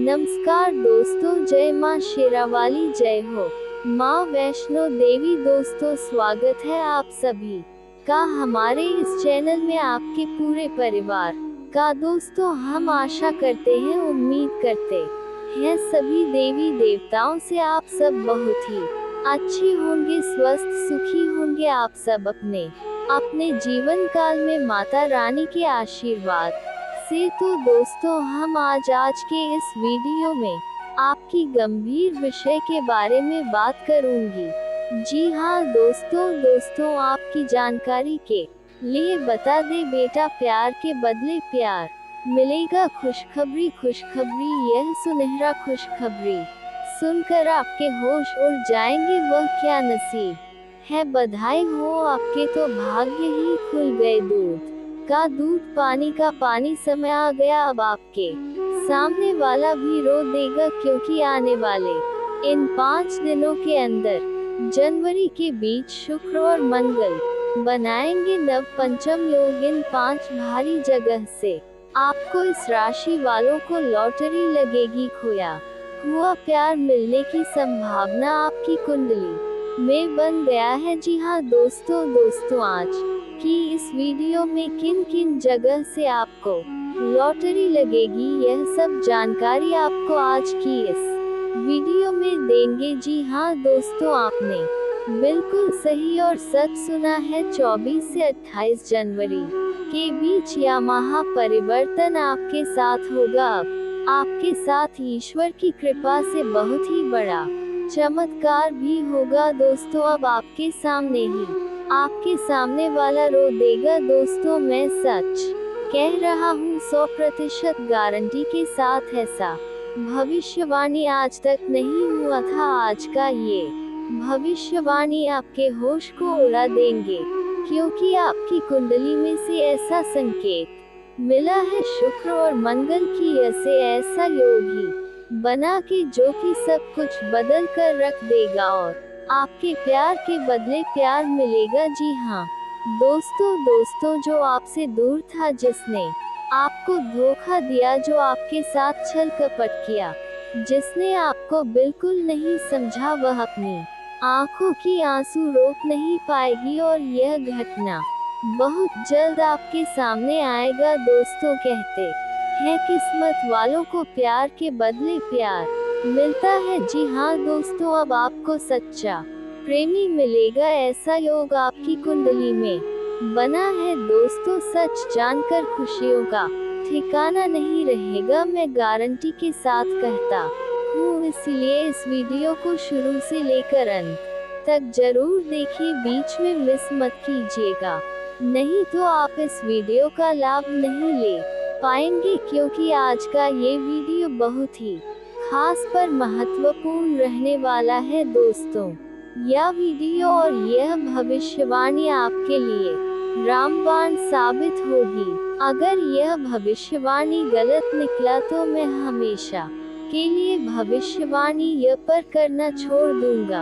नमस्कार दोस्तों, जय मां शेरावाली, जय हो मां वैष्णो देवी। दोस्तों, स्वागत है आप सभी का हमारे इस चैनल में, आपके पूरे परिवार का। दोस्तों, हम आशा करते हैं, उम्मीद करते हैं सभी देवी देवताओं से आप सब बहुत ही अच्छे होंगे, स्वस्थ सुखी होंगे आप सब अपने अपने जीवन काल में माता रानी के आशीर्वाद से। तो दोस्तों, हम आज के इस वीडियो में आपकी गंभीर विषय के बारे में बात करूंगी। जी हाँ दोस्तों, आपकी जानकारी के लिए बता दे बेटा, प्यार के बदले प्यार मिलेगा। खुशखबरी, यह सुनहरा खुशखबरी सुनकर आपके होश उड़ जाएंगे। वह क्या नसीब है, बधाई हो आपके, तो भाग्य ही खुल गए। दूध का दूध, पानी का पानी, समय आ गया अब आपके सामने वाला भी रो देगा, क्योंकि आने वाले इन 5 दिनों के अंदर जनवरी के बीच शुक्र और मंगल बनाएंगे नव पंचम योग। इन 5 भारी जगह से आपको इस राशि वालों को लॉटरी लगेगी। खोया हुआ प्यार मिलने की संभावना आपकी कुंडली में बन गया है। जी हाँ दोस्तों, आज कि इस वीडियो में किन किन जगह से आपको लॉटरी लगेगी, यह सब जानकारी आपको आज की इस वीडियो में देंगे। जी हाँ दोस्तों, आपने बिल्कुल सही और सच सुना है। 24 से 28 जनवरी के बीच या महा परिवर्तन आपके साथ होगा। अब आपके साथ ईश्वर की कृपा से बहुत ही बड़ा चमत्कार भी होगा। दोस्तों, अब आपके सामने वाला रो देगा। दोस्तों, मैं सच कह रहा हूँ, 100% गारंटी के साथ। ऐसा भविष्यवाणी आज तक नहीं हुआ था। आज का ये भविष्यवाणी आपके होश को उड़ा देंगे, क्योंकि आपकी कुंडली में से ऐसा संकेत मिला है शुक्र और मंगल की ऐसा योग ही बना के, जो कि सब कुछ बदल कर रख देगा और आपके प्यार के बदले प्यार मिलेगा। जी हाँ दोस्तों, जो आपसे दूर था, जिसने आपको धोखा दिया, जो आपके साथ छल कपट किया, जिसने आपको बिल्कुल नहीं समझा, वह अपनी आंखों की आंसू रोक नहीं पाएगी और यह घटना बहुत जल्द आपके सामने आएगा। दोस्तों, कहते हैं किस्मत वालों को प्यार के बदले प्यार मिलता है। जी हाँ दोस्तों, अब आपको सच्चा प्रेमी मिलेगा। ऐसा योग आपकी कुंडली में बना है। दोस्तों, सच जानकर खुशियों का ठिकाना नहीं रहेगा, मैं गारंटी के साथ कहता हूँ। इसलिए इस वीडियो को शुरू से लेकर अंत तक जरूर देखिए, बीच में मिस मत कीजिएगा, नहीं तो आप इस वीडियो का लाभ नहीं ले पाएंगे, क्योंकि आज का ये वीडियो बहुत ही खास पर महत्वपूर्ण रहने वाला है। दोस्तों, यह वीडियो और यह भविष्यवाणी आपके लिए रामबाण साबित होगी। अगर यह भविष्यवाणी गलत निकला तो मैं हमेशा के लिए भविष्यवाणी यह पर करना छोड़ दूंगा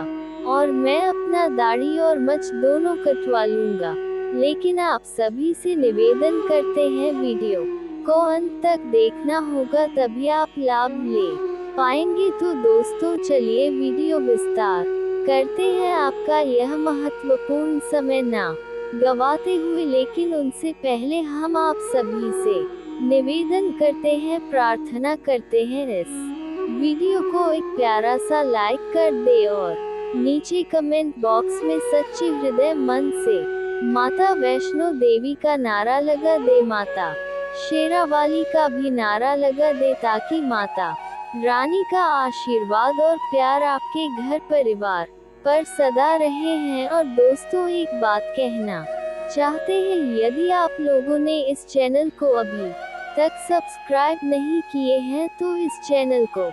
और मैं अपना दाढ़ी और मच दोनों कटवा लूंगा। लेकिन आप सभी से निवेदन करते हैं, वीडियो को अंत तक देखना होगा, तभी आप लाभ ले पाएंगे। तो दोस्तों, चलिए वीडियो विस्तार करते हैं। आपका यह महत्वपूर्ण समय ना गवाते हुए, लेकिन उनसे पहले हम आप सभी से निवेदन करते हैं, प्रार्थना करते हैं, इस वीडियो को एक प्यारा सा लाइक कर दे और नीचे कमेंट बॉक्स में सच्चे हृदय मन से माता वैष्णो देवी का नारा लगा दे, माता शेरावाली का भी नारा लगा दे, ताकि माता रानी का आशीर्वाद और प्यार आपके घर परिवार पर सदा रहे हैं। और दोस्तों, एक बात कहना चाहते हैं, यदि आप लोगों ने इस चैनल को अभी तक सब्सक्राइब नहीं किए हैं, तो इस चैनल को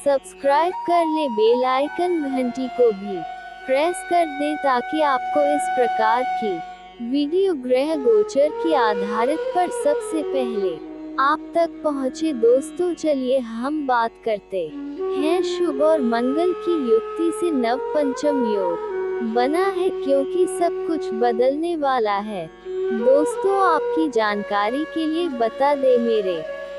सब्सक्राइब कर ले, बेल आइकन घंटी को भी प्रेस कर दे, ताकि आपको इस प्रकार की वीडियो ग्रह गोचर की आधारित पर सबसे पहले आप तक पहुँचे। दोस्तों, चलिए हम बात करते हैं शुभ और मंगल की युक्ति से। नव पंचम योग बना है, क्योंकि सब कुछ बदलने वाला है। दोस्तों, आपकी जानकारी के लिए बता दे, मेरे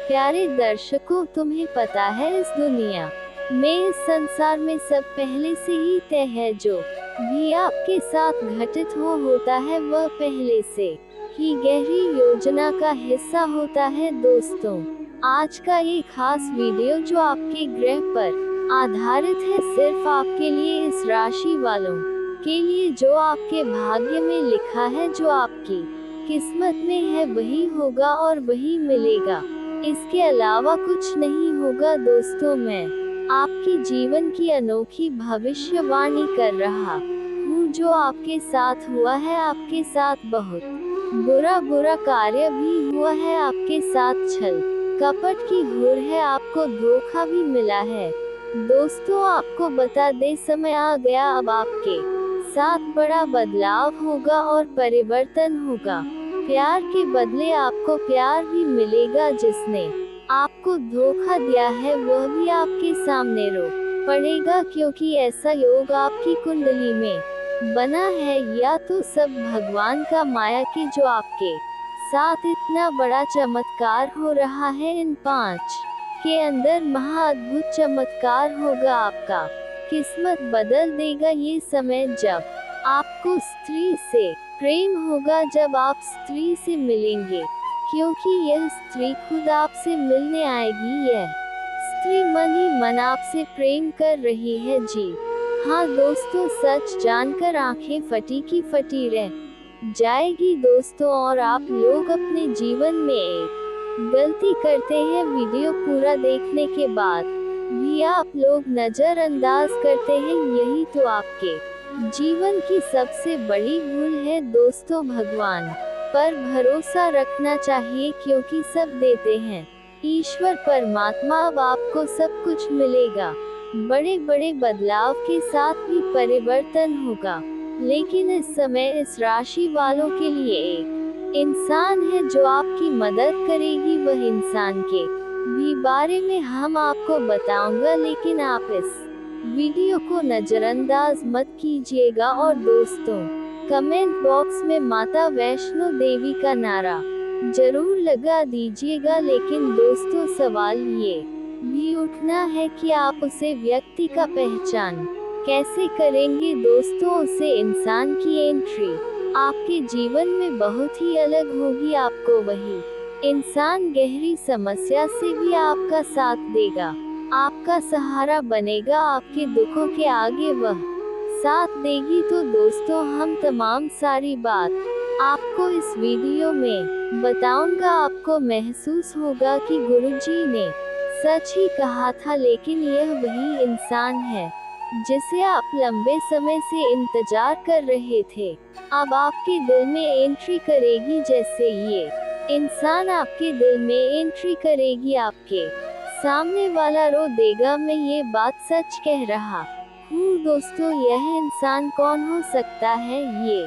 प्यारे दर्शकों, तुम्हें पता है इस दुनिया में, इस संसार में सब पहले से ही तय है। जो भी आपके साथ घटित होता है वह पहले से ही गहरी योजना का हिस्सा होता है। दोस्तों, आज का ये खास वीडियो जो आपके ग्रह पर आधारित है, सिर्फ आपके लिए, इस राशि वालों के लिए, जो आपके भाग्य में लिखा है, जो आपकी किस्मत में है वही होगा और वही मिलेगा। इसके अलावा कुछ नहीं होगा। दोस्तों, मैं आपके जीवन की अनोखी भविष्यवाणी कर रहा हूँ। जो आपके साथ हुआ है, आपके साथ बहुत बुरा कार्य भी हुआ है, आपके साथ छल कपट की हुर है, आपको धोखा भी मिला है। दोस्तों, आपको बता दे, समय आ गया, अब आपके साथ बड़ा बदलाव होगा और परिवर्तन होगा। प्यार के बदले आपको प्यार भी मिलेगा। जिसने आपको धोखा दिया है वह भी आपके सामने रो पड़ेगा, क्योंकि ऐसा योग आपकी कुंडली में बना है। या तो सब भगवान का माया कि जो आपके साथ इतना बड़ा चमत्कार हो रहा है, इन 5 के अंदर महाअद्भुत चमत्कार होगा, आपका किस्मत बदल देगा। ये समय जब आपको स्त्री से प्रेम होगा, जब आप स्त्री से मिलेंगे, क्योंकि यह स्त्री खुद आपसे मिलने आएगी। यह स्त्री मन ही मन आपसे प्रेम कर रही है। जी हाँ दोस्तों, सच जानकर आंखें फटी की फटी रह जाएगी। दोस्तों, और आप लोग अपने जीवन में एक गलती करते हैं, वीडियो पूरा देखने के बाद भी आप लोग नजरअंदाज करते हैं। यही तो आपके जीवन की सबसे बड़ी भूल है। दोस्तों, भगवान पर भरोसा रखना चाहिए, क्योंकि सब देते हैं ईश्वर परमात्मा। अब आपको सब कुछ मिलेगा, बड़े बड़े बदलाव के साथ भी परिवर्तन होगा। लेकिन इस समय इस राशि वालों के लिए एक इंसान है जो आपकी मदद करेगी। वह इंसान के भी बारे में हम आपको बताऊंगा, लेकिन आप इस वीडियो को नजरअंदाज मत कीजिएगा। और दोस्तों, कमेंट बॉक्स में माता वैष्णो देवी का नारा जरूर लगा दीजिएगा। लेकिन दोस्तों, सवाल ये भी उठना है कि आप उसे व्यक्ति का पहचान कैसे करेंगे। दोस्तों, उसे इंसान की एंट्री आपके जीवन में बहुत ही अलग होगी। आपको वही इंसान गहरी समस्या से भी आपका साथ देगा, आपका सहारा बनेगा, आपके दुखों के आगे वह साथ देगी। तो दोस्तों, हम तमाम सारी बात आपको इस वीडियो में बताऊंगा। आपको महसूस होगा कि गुरुजी ने सच ही कहा था, लेकिन यह वही इंसान है जिसे आप लंबे समय से इंतजार कर रहे थे, अब आपके दिल में एंट्री करेगी। जैसे ये इंसान आपके दिल में एंट्री करेगी, आपके सामने वाला रो देगा। मैं ये बात सच कह रहा हूँ। दोस्तों, यह इंसान कौन हो सकता है? ये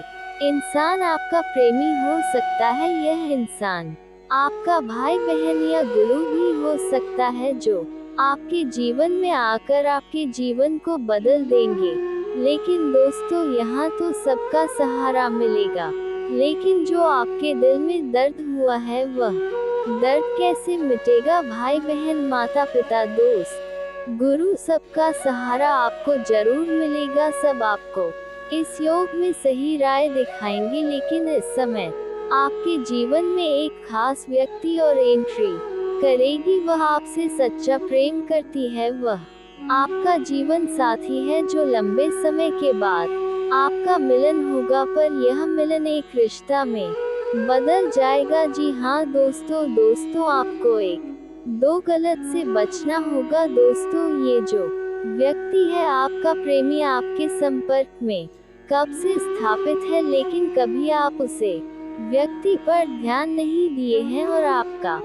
इंसान आपका प्रेमी हो सकता है, यह इंसान आपका भाई बहन या गुरु भी हो सकता है, जो आपके जीवन में आकर आपके जीवन को बदल देंगे। लेकिन दोस्तों, यहाँ तो सबका सहारा मिलेगा, लेकिन जो आपके दिल में दर्द हुआ है, वह दर्द कैसे मिटेगा? भाई बहन, माता पिता, दोस्त, गुरु, सबका सहारा आपको जरूर मिलेगा। सब आपको इस योग में सही राय दिखाएंगे। लेकिन इस समय आपके जीवन में एक खास व्यक्ति और एंट्री करेगी। वह आपसे सच्चा प्रेम करती है, वह आपका जीवन साथी है, जो लंबे समय के बाद आपका मिलन होगा। पर यह मिलन एक रिश्ता में बदल जाएगा। जी हाँ दोस्तों, आपको एक दो गलत से बचना होगा। दोस्तों, ये जो व्यक्ति है आपका प्रेमी, आपके संपर्क में कब से स्थापित है, लेकिन कभी आप उसे व्यक्ति पर ध्यान नहीं दिए हैं और आपका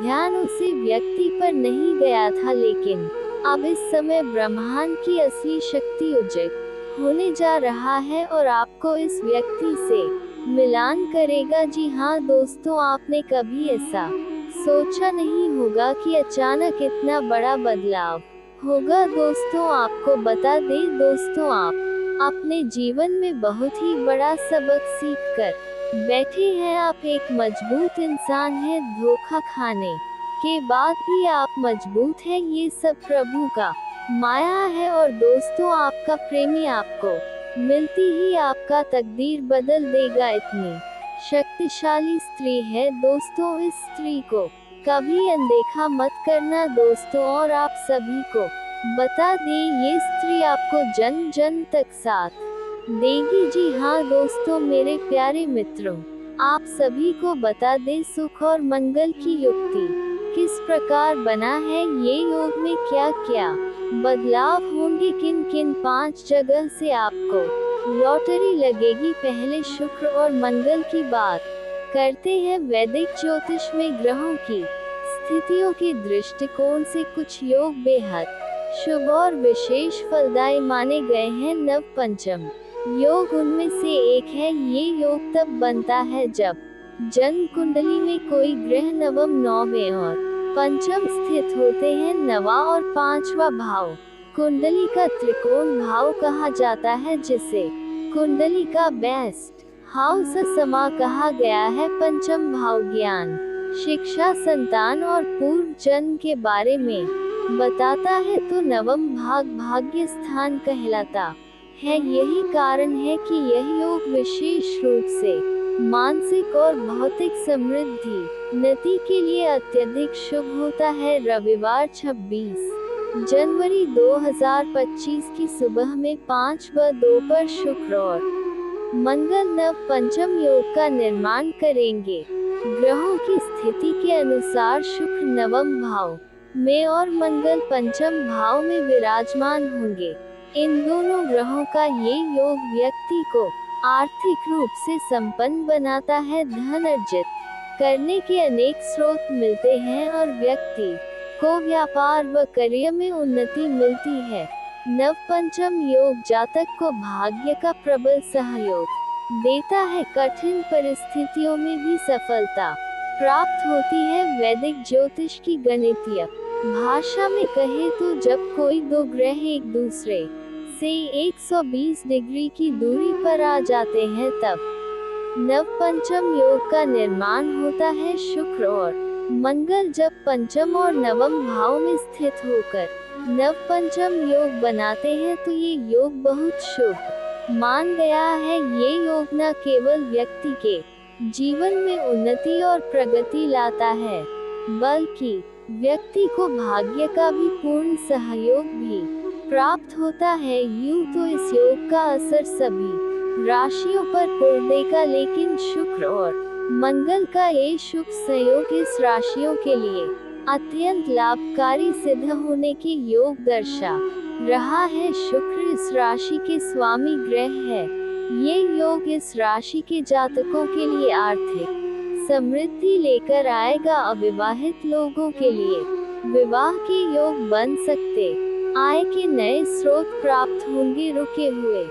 ध्यान उसे व्यक्ति पर नहीं गया था। लेकिन अब इस समय ब्रह्मांड की असली शक्ति उजागर होने जा रहा है और आपको इस व्यक्ति से मिलान करेगा। जी हाँ दोस्तों, आपने कभी ऐसा सोचा नहीं होगा कि अचानक इतना बड़ा बदलाव होगा। दोस्तों, आपको बता दें, दोस्तों, आप अपने जीवन में बहुत ही बड़ा सबक सीख कर बैठे हैं। आप एक मजबूत इंसान हैं, धोखा खाने के बाद भी आप मजबूत हैं, ये सब प्रभु का माया है। और दोस्तों, आपका प्रेमी आपको मिलती ही आपका तकदीर बदल देगा। इतनी शक्तिशाली स्त्री है दोस्तों, इस स्त्री को कभी अनदेखा मत करना दोस्तों। और आप सभी को बता दें, ये स्त्री आपको जन्म जन्म तक साथ देगी। जी हाँ दोस्तों, मेरे प्यारे मित्रों, आप सभी को बता दें, सुख और मंगल की युक्ति किस प्रकार बना है, ये योग में क्या क्या बदलाव होंगे, किन किन 5 जगह से आपको लॉटरी लगेगी। पहले शुक्र और मंगल की बात करते हैं। वैदिक ज्योतिष में ग्रहों की स्थितियों के दृष्टिकोण से कुछ योग बेहद शुभ और विशेष फलदायी माने गए हैं। नव पंचम योग उनमें से एक है। ये योग तब बनता है जब जन्म कुंडली में कोई ग्रह नवम, नौवें और पंचम स्थित होते हैं। नवा और 5वां भाव कुंडली का त्रिकोण भाव कहा जाता है, जिसे कुंडली का बेस्ट हाउस समा कहा गया है। पंचम भाव ज्ञान, शिक्षा, संतान और पूर्व जन्म के बारे में बताता है, तो नवम भाग भाग्य स्थान कहलाता है। यही कारण है कि यह योग विशेष रूप से मानसिक और भौतिक समृद्धि नति के लिए अत्यधिक शुभ होता है। रविवार 26 जनवरी 2025 की सुबह में 5:02 पर शुक्र और मंगल नव पंचम योग का निर्माण करेंगे। ग्रहों की स्थिति के अनुसार शुक्र नवम भाव में और मंगल पंचम भाव में विराजमान होंगे। इन दोनों ग्रहों का ये योग व्यक्ति को आर्थिक रूप से संपन्न बनाता है। धन अर्जित करने के अनेक स्रोत मिलते हैं और व्यक्ति को व्यापार व कार्य में उन्नति मिलती है। नव पंचम योग जातक को भाग्य का प्रबल सहयोग देता है। कठिन परिस्थितियों में भी सफलता प्राप्त होती है। वैदिक ज्योतिष की गणितीय भाषा में कहे तो जब कोई दो ग्रह एक दूसरे से 120 डिग्री की दूरी पर आ जाते हैं, तब नव पंचम योग का निर्माण होता है। शुक्र और मंगल जब पंचम और नवम भाव में स्थित होकर नव पंचम योग बनाते हैं, तो ये योग बहुत शुभ मान गया है। ये योग न केवल व्यक्ति के जीवन में उन्नति और प्रगति लाता है, बल्कि व्यक्ति को भाग्य का भी पूर्ण सहयोग भी प्राप्त होता है। यूं तो इस योग का असर सभी राशियों पर पड़ेगा, लेकिन शुक्र और मंगल का ये शुभ संयोग इस राशियों के लिए अत्यंत लाभकारी सिद्ध होने की योग दर्शा रहा है। शुक्र इस राशि के स्वामी ग्रह है। ये योग इस राशि के जातकों के लिए आर्थिक समृद्धि लेकर आएगा। अविवाहित लोगों के लिए विवाह के योग बन सकते, आय के नए स्रोत प्राप्त होंगे, रुके हुए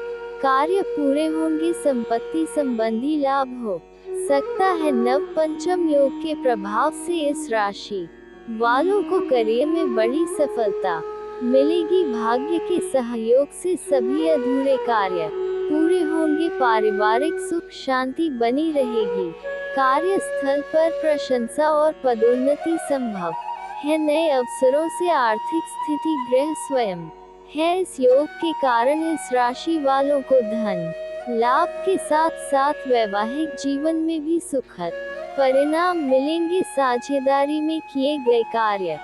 कार्य पूरे होंगे, संपत्ति संबंधी लाभ हो सकता है। नव पंचम योग के प्रभाव से इस राशि वालों को करियर में बड़ी सफलता मिलेगी। भाग्य के सहयोग से सभी अधूरे कार्य पूरे होंगे। पारिवारिक सुख शांति बनी रहेगी। कार्यस्थल पर प्रशंसा और पदोन्नति संभव है। नए अवसरों से आर्थिक स्थिति ग्रह स्वयं है। इस योग के कारण इस राशि वालों को धन लाभ के साथ साथ वैवाहिक जीवन में भी सुखद परिणाम मिलेंगे। साझेदारी में किए गए कार्य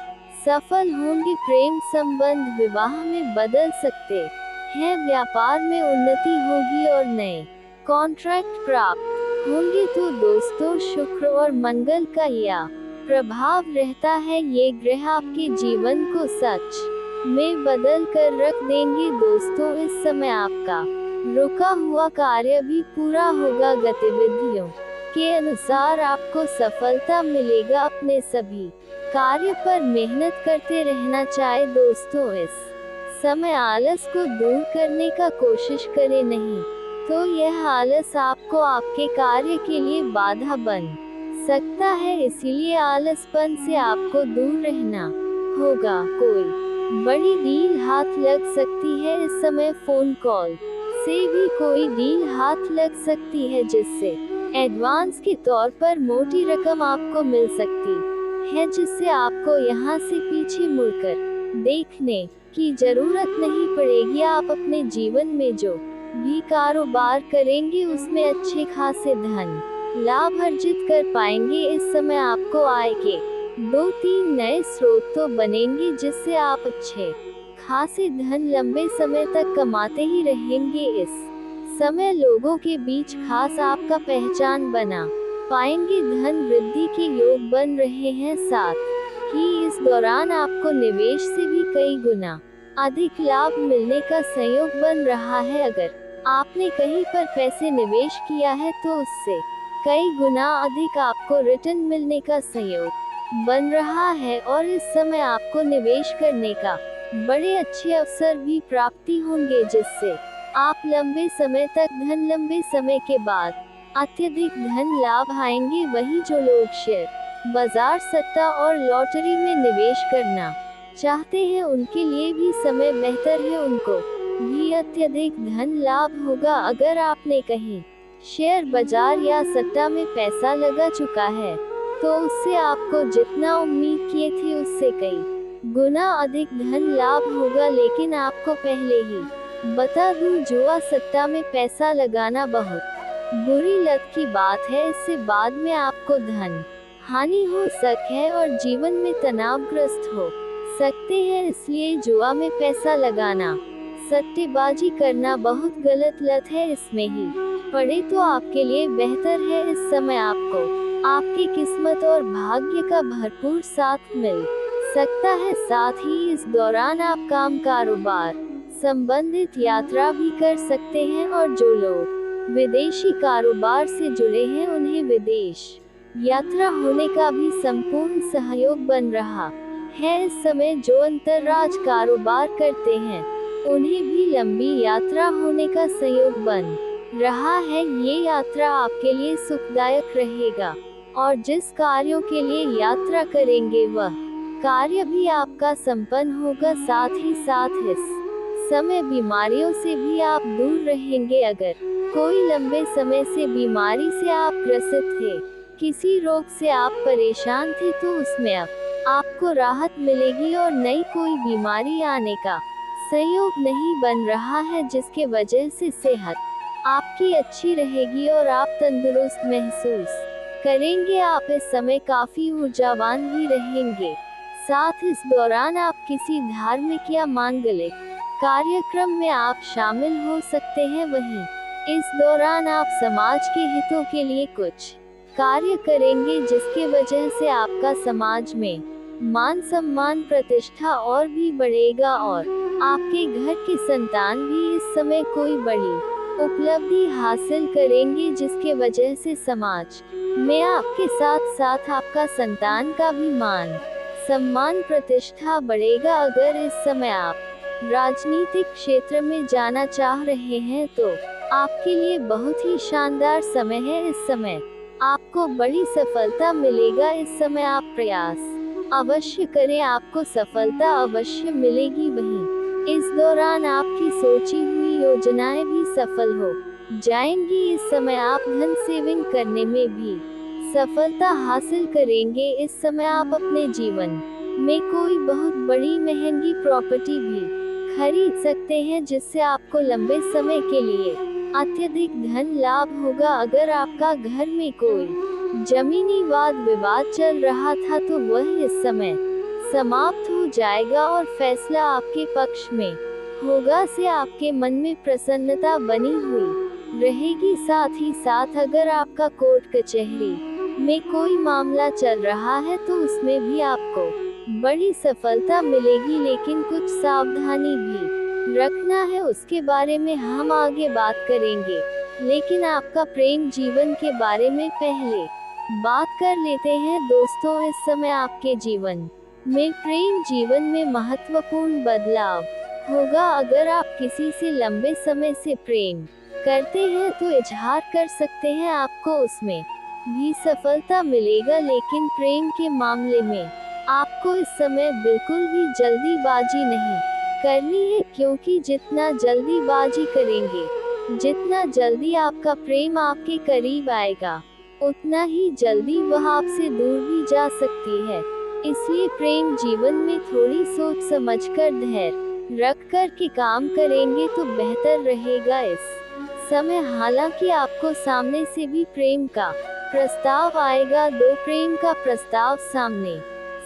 सफल होंगे। प्रेम संबंध विवाह में बदल सकते हैं। व्यापार में उन्नति होगी और नए कॉन्ट्रैक्ट प्राप्त होंगे। तो दोस्तों, शुक्र और मंगल का यह प्रभाव रहता है। ये ग्रह आपके जीवन को सच में बदल कर रख देंगे। दोस्तों, इस समय आपका रुका हुआ कार्य भी पूरा होगा। गतिविधियों के अनुसार आपको सफलता मिलेगा। अपने सभी कार्य पर मेहनत करते रहना चाहिए। दोस्तों, इस समय आलस को दूर करने का कोशिश करें, नहीं तो यह आलस आपको आपके कार्य के लिए बाधा बन सकता है। इसीलिए आलसपन से आपको दूर रहना होगा। कोई बड़ी डील हाथ लग सकती है। इस समय फोन कॉल से भी कोई डील हाथ लग सकती है, जिससे एडवांस के तौर पर मोटी रकम आपको मिल सकती है जिससे आपको यहाँ से पीछे मुड़कर देखने की जरूरत नहीं पड़ेगी। आप अपने जीवन में जो भी कारोबार करेंगे उसमें अच्छे खासे धन लाभ अर्जित कर पाएंगे। इस समय आपको आय के 2-3 नए स्रोत तो बनेंगे जिससे आप अच्छे खासे धन लंबे समय तक कमाते ही रहेंगे। इस समय लोगों के बीच खास आपका पहचान बना पाएंगे। धन वृद्धि के योग बन रहे हैं, साथ ही इस दौरान आपको निवेश से भी कई गुना अधिक लाभ मिलने का संयोग बन रहा है। अगर आपने कहीं पर पैसे निवेश किया है तो उससे कई गुना अधिक आपको रिटर्न मिलने का संयोग बन रहा है और इस समय आपको निवेश करने का बड़े अच्छे अवसर भी प्राप्ति होंगे जिससे आप लंबे समय तक लंबे समय के बाद अत्यधिक धन लाभ आएंगे। वहीं जो लोग शेयर बाजार, सट्टा और लॉटरी में निवेश करना चाहते हैं उनके लिए भी समय बेहतर है, उनको भी अत्यधिक धन लाभ होगा। अगर आपने कहीं शेयर बाजार या सट्टा में पैसा लगा चुका है तो उससे आपको जितना उम्मीद किए थे उससे कई गुना अधिक धन लाभ होगा। लेकिन आपको पहले ही बता दूं, जुआ सट्टा में पैसा लगाना बहुत बुरी लत की बात है। इससे बाद में आपको धन हानि हो सकती है और जीवन में तनावग्रस्त हो सकते हैं। इसलिए जुआ में पैसा लगाना, सट्टेबाजी करना बहुत गलत लत है। इसमें ही पड़े तो आपके लिए बेहतर है। इस समय आपको आपकी किस्मत और भाग्य का भरपूर साथ मिल सकता है। साथ ही इस दौरान आप काम कारोबार संबंधित यात्रा भी कर सकते हैं और जो लोग विदेशी कारोबार से जुड़े हैं उन्हें विदेश यात्रा होने का भी संपूर्ण सहयोग बन रहा है। इस समय जो अंतर्राज्य कारोबार करते हैं उन्हें भी लंबी यात्रा होने का संयोग बन रहा है। ये यात्रा आपके लिए सुखदायक रहेगा और जिस कार्यों के लिए यात्रा करेंगे वह कार्य भी आपका संपन्न होगा। साथ ही साथ इस समय बीमारियों से भी आप दूर रहेंगे। अगर कोई लंबे समय से बीमारी से आप ग्रसित थे, किसी रोग से आप परेशान थे तो उसमें अब आपको राहत मिलेगी और नई कोई बीमारी आने का संयोग नहीं बन रहा है जिसके वजह से सेहत आपकी अच्छी रहेगी और आप तंदुरुस्त महसूस करेंगे। आप इस समय काफी ऊर्जावान भी रहेंगे। साथ इस दौरान आप किसी धार्मिक या मांगलिक कार्यक्रम में आप शामिल हो सकते हैं। वहीं इस दौरान आप समाज के हितों के लिए कुछ कार्य करेंगे जिसके वजह से आपका समाज में मान सम्मान प्रतिष्ठा और भी बढ़ेगा और आपके घर की संतान भी इस समय कोई बड़ी उपलब्धि हासिल करेंगे जिसके वजह से समाज में आपके साथ साथ आपका संतान का भी मान सम्मान प्रतिष्ठा बढ़ेगा। अगर इस समय आप राजनीतिक क्षेत्र में जाना चाह रहे हैं तो आपके लिए बहुत ही शानदार समय है। इस समय आपको बड़ी सफलता मिलेगा। इस समय आप प्रयास अवश्य करें, आपको सफलता अवश्य मिलेगी। वहीं इस दौरान आपकी सोची हुई योजनाएं भी सफल हो जाएंगी। इस समय आप धन सेविंग करने में भी सफलता हासिल करेंगे। इस समय आप अपने जीवन में कोई बहुत बड़ी महंगी प्रॉपर्टी भी खरीद सकते हैं जिससे आपको लंबे समय के लिए अत्यधिक धन लाभ होगा। अगर आपका घर में कोई जमीनी वाद विवाद चल रहा था तो वह इस समय समाप्त हो जाएगा और फैसला आपके पक्ष में होगा। से आपके मन में प्रसन्नता बनी हुई रहेगी। साथ ही साथ अगर आपका कोर्ट कचहरी में कोई मामला चल रहा है तो उसमें भी आपको बड़ी सफलता मिलेगी, लेकिन कुछ सावधानी भी रखना है, उसके बारे में हम आगे बात करेंगे। लेकिन आपका प्रेम जीवन के बारे में पहले बात कर लेते हैं। दोस्तों, इस समय आपके जीवन में प्रेम जीवन में महत्वपूर्ण बदलाव होगा। अगर आप किसी से लंबे समय से प्रेम करते हैं तो इजहार कर सकते हैं, आपको उसमें भी सफलता मिलेगा। लेकिन प्रेम के मामले में आपको इस समय बिल्कुल भी जल्दीबाजी नहीं करनी है, क्योंकि जितना जल्दीबाजी करेंगे, जितना जल्दी आपका प्रेम आपके करीब आएगा, उतना ही जल्दी वह आपसे दूर भी जा सकती है। इसलिए प्रेम जीवन में थोड़ी सोच समझकर धैर्य रख कर के काम करेंगे तो बेहतर रहेगा। इस समय हालांकि आपको सामने से भी प्रेम का प्रस्ताव आएगा। दो प्रेम का प्रस्ताव सामने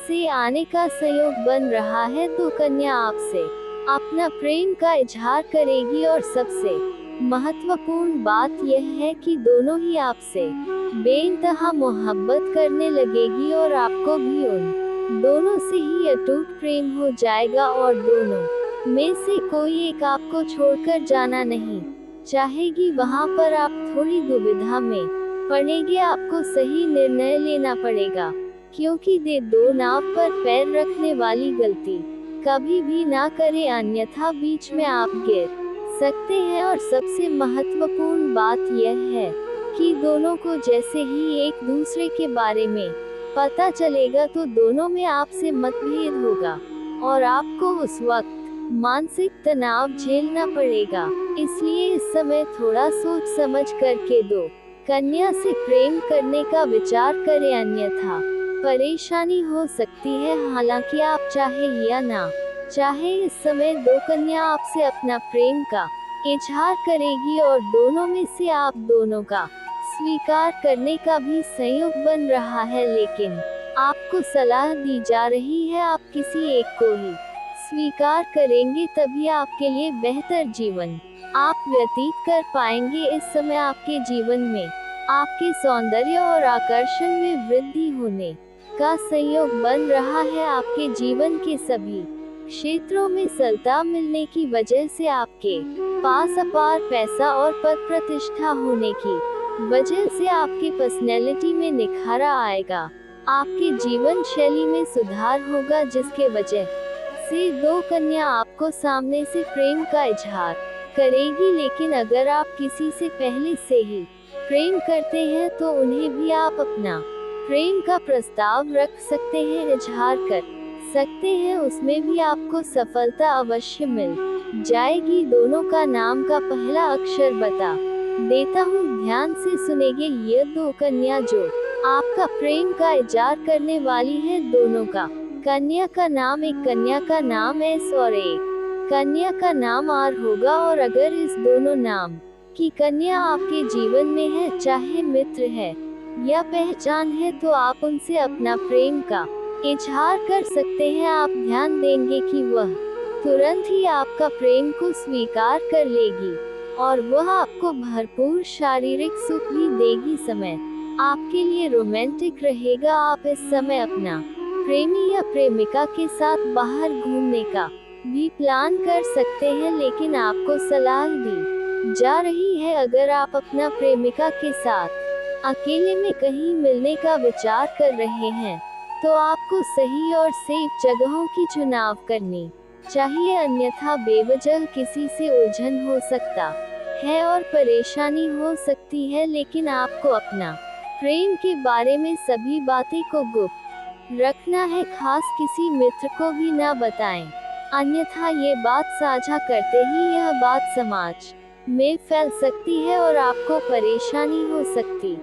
से आने का संयोग बन रहा है तो कन्या आपसे अपना प्रेम का इजहार करेगी और सबसे महत्वपूर्ण बात यह है कि दोनों ही आपसे बेइंतहा मोहब्बत करने लगेगी और आपको भी उन दोनों से ही अटूट प्रेम हो जाएगा और दोनों में से कोई एक आपको छोड़कर जाना नहीं चाहेगी। वहाँ पर आप थोड़ी दुविधा में पड़ेंगे, आपको सही निर्णय लेना पड़ेगा क्योंकि दो नाव पर पैर रखने वाली गलती कभी भी ना करें अन्यथा बीच में आप गिर सकते हैं। और सबसे महत्वपूर्ण बात यह है कि दोनों को जैसे ही एक दूसरे के बारे में पता चलेगा तो दोनों में आपसे मतभेद होगा और आपको उस वक्त मानसिक तनाव झेलना पड़ेगा। इसलिए इस समय थोड़ा सोच समझ करके दो कन्या से प्रेम करने का विचार करें अन्यथा परेशानी हो सकती है। हालांकि आप चाहे या ना चाहे इस समय दो कन्या आपसे अपना प्रेम का इजहार करेगी और दोनों में से आप दोनों का स्वीकार करने का भी संयोग बन रहा है, लेकिन आपको सलाह दी जा रही है आप किसी एक को ही स्वीकार करेंगे तभी आपके लिए बेहतर जीवन आप व्यतीत कर पाएंगे। इस समय आपके जीवन में आपके सौंदर्य और आकर्षण में वृद्धि होने का संयोग बन रहा है। आपके जीवन के सभी क्षेत्रों में सफलता मिलने की वजह से आपके पास अपार पैसा और पद प्रतिष्ठा होने की वजह से आपकी पर्सनैलिटी में निखारा आएगा। आपके जीवन शैली में सुधार होगा जिसके वजह से दो कन्या आपको सामने से प्रेम का इजहार करेगी। लेकिन अगर आप किसी से पहले से ही प्रेम करते हैं तो उन्हें भी आप अपना प्रेम का प्रस्ताव रख सकते हैं, इजहार कर सकते हैं, उसमें भी आपको सफलता अवश्य मिल जाएगी। दोनों का नाम का पहला अक्षर बता देता हूँ, ध्यान से सुनेंगे। ये दो कन्या जो आपका प्रेम का इजहार करने वाली है, दोनों का कन्या का नाम, एक कन्या का नाम एस और एक कन्या का नाम आर होगा। और अगर इस दोनों नाम की कन्या आपके जीवन में है, चाहे मित्र है या पहचान है, तो आप उनसे अपना प्रेम का इजहार कर सकते हैं। आप ध्यान देंगे कि वह तुरंत ही आपका प्रेम को स्वीकार कर लेगी और वह आपको भरपूर शारीरिक सुख भी देगी। समय आपके लिए रोमांटिक रहेगा। आप इस समय अपना प्रेमी या प्रेमिका के साथ बाहर घूमने का भी प्लान कर सकते हैं, लेकिन आपको सलाह दी जा रही है अगर आप अपना प्रेमिका के साथ अकेले में कहीं मिलने का विचार कर रहे हैं तो आपको सही और सेफ जगहों की चुनाव करनी चाहिए, अन्यथा बेवजह किसी से उलझन हो सकता है और परेशानी हो सकती है। लेकिन आपको अपना प्रेम के बारे में सभी बातें को गुप्त रखना है, खास किसी मित्र को भी ना बताएं, अन्यथा ये बात साझा करते ही यह बात समाज में फैल सकती है और आपको परेशानी हो सकती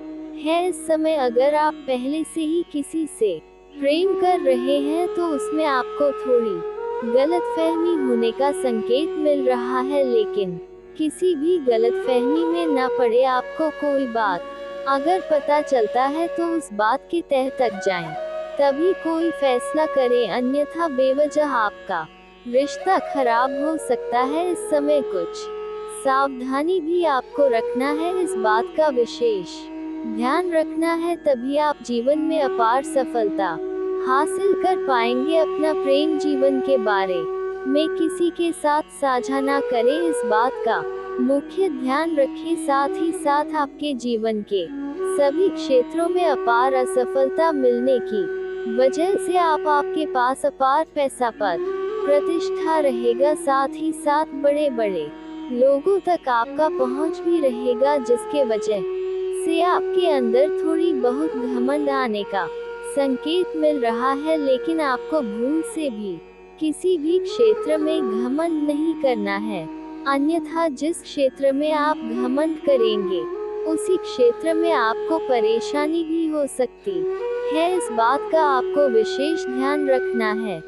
है। इस समय अगर आप पहले से ही किसी से प्रेम कर रहे हैं तो उसमें आपको थोड़ी गलतफहमी होने का संकेत मिल रहा है, लेकिन किसी भी गलतफहमी में न पड़े। आपको कोई बात अगर पता चलता है तो उस बात के तह तक जाएं, तभी कोई फैसला करें, अन्यथा बेवजह आपका रिश्ता खराब हो सकता है। इस समय कुछ सावधानी भी आपको रखना है, इस बात का विशेष ध्यान रखना है, तभी आप जीवन में अपार सफलता हासिल कर पाएंगे। अपना प्रेम जीवन के बारे में किसी के साथ साझा ना करें, इस बात का मुख्य ध्यान रखें। साथ ही साथ आपके जीवन के सभी क्षेत्रों में अपार असफलता मिलने की वजह से आपके पास अपार पैसा पद प्रतिष्ठा रहेगा, साथ ही साथ बड़े बड़े लोगों तक आपका पहुंच भी रहेगा, जिसके वजह से आपके अंदर थोड़ी बहुत घमंड आने का संकेत मिल रहा है। लेकिन आपको भूल से भी किसी भी क्षेत्र में घमंड नहीं करना है, अन्यथा जिस क्षेत्र में आप घमंड करेंगे उसी क्षेत्र में आपको परेशानी भी हो सकती है, इस बात का आपको विशेष ध्यान रखना है।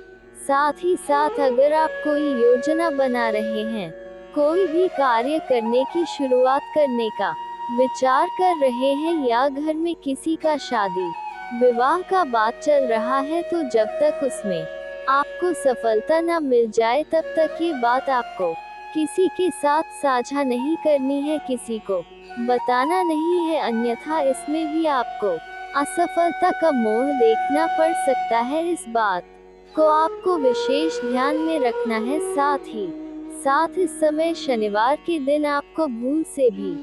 साथ ही साथ अगर आप कोई योजना बना रहे हैं, कोई भी कार्य करने की शुरुआत करने का विचार कर रहे हैं या घर में किसी का शादी विवाह का बात चल रहा है, तो जब तक उसमें आपको सफलता न मिल जाए तब तक ये बात आपको किसी के साथ साझा नहीं करनी है, किसी को बताना नहीं है, अन्यथा इसमें भी आपको असफलता का मोह देखना पड़ सकता है। इस बात को आपको विशेष ध्यान में रखना है। साथ इस समय शनिवार के दिन आपको भूल से भी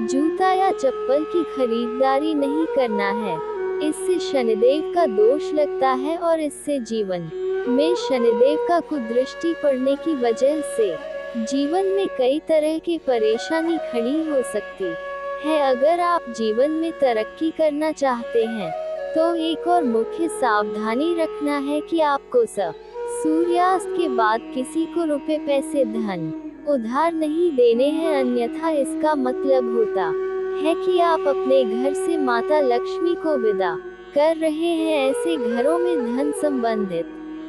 जूता या चप्पल की खरीदारी नहीं करना है, इससे शनिदेव का दोष लगता है और इससे जीवन में शनिदेव का कुदृष्टि पड़ने की वजह से जीवन में कई तरह की परेशानी खड़ी हो सकती है। अगर आप जीवन में तरक्की करना चाहते हैं तो एक और मुख्य सावधानी रखना है कि आपको सूर्यास्त के बाद किसी को रुपए पैसे धन उधार नहीं देने हैं, अन्यथा इसका मतलब होता है कि आप अपने घर से माता लक्ष्मी को विदा कर रहे हैं। ऐसे घरों में धन संबंधित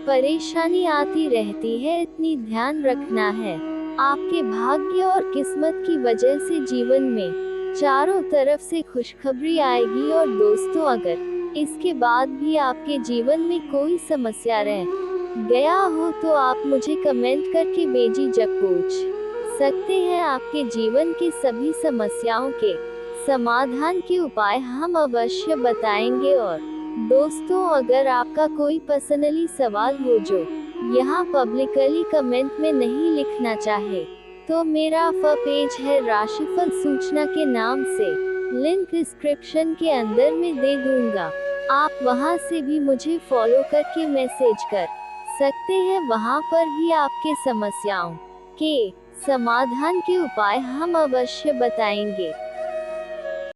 परेशानी आती रहती है, इतनी ध्यान रखना है। आपके भाग्य और किस्मत की वजह से जीवन में चारों तरफ से खुशखबरी आएगी। और दोस्तों, अगर इसके बाद भी आपके जीवन में कोई समस्या रह गया हो तो आप मुझे कमेंट करके बेझिझक पूछ सकते हैं। आपके जीवन की सभी समस्याओं के समाधान के उपाय हम अवश्य बताएंगे। और दोस्तों, अगर आपका कोई पर्सनली सवाल हो जो यहाँ पब्लिकली कमेंट में नहीं लिखना चाहे, तो मेरा पेज है राशिफल सूचना के नाम से, लिंक डिस्क्रिप्शन के अंदर में दे दूंगा। आप वहां से भी मुझे फॉलो करके मैसेज कर सकते हैं, वहां पर भी आपके समस्याओं के समाधान के उपाय हम अवश्य बताएंगे।